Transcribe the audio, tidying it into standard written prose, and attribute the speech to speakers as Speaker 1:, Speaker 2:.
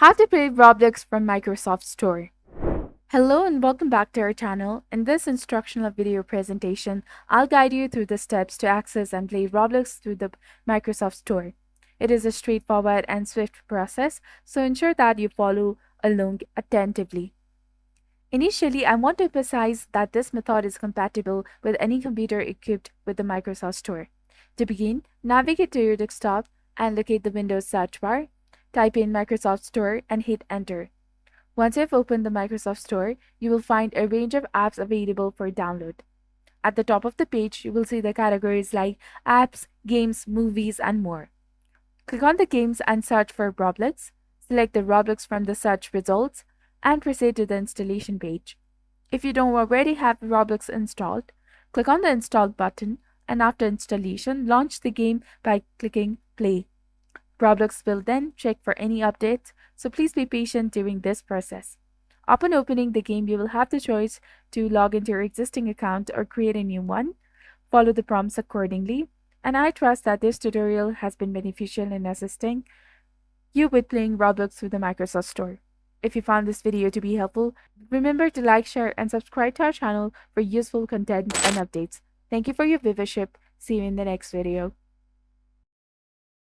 Speaker 1: How to play Roblox from Microsoft Store. Hello and welcome back to our channel. In this instructional video presentation, I'll guide you through the steps to access and play Roblox through the Microsoft Store. It is a straightforward and swift process, so ensure that you follow along attentively. Initially, I want to emphasize that this method is compatible with any computer equipped with the Microsoft Store. To begin, navigate to your desktop and locate the Windows search bar. Type in Microsoft Store and hit Enter. Once you've opened the Microsoft Store, you will find a range of apps available for download. At the top of the page, you will see the categories like Apps, Games, Movies, and more. Click on the Games and search for Roblox. Select the Roblox from the search results and proceed to the installation page. If you don't already have Roblox installed, click on the Install button, and after installation, launch the game by clicking Play. Roblox will then check for any updates, so please be patient during this process. Upon opening the game, you will have the choice to log into your existing account or create a new one. Follow the prompts accordingly, and I trust that this tutorial has been beneficial in assisting you with playing Roblox through the Microsoft Store. If you found this video to be helpful, remember to like, share, and subscribe to our channel for useful content and updates. Thank you for your viewership. See you in the next video.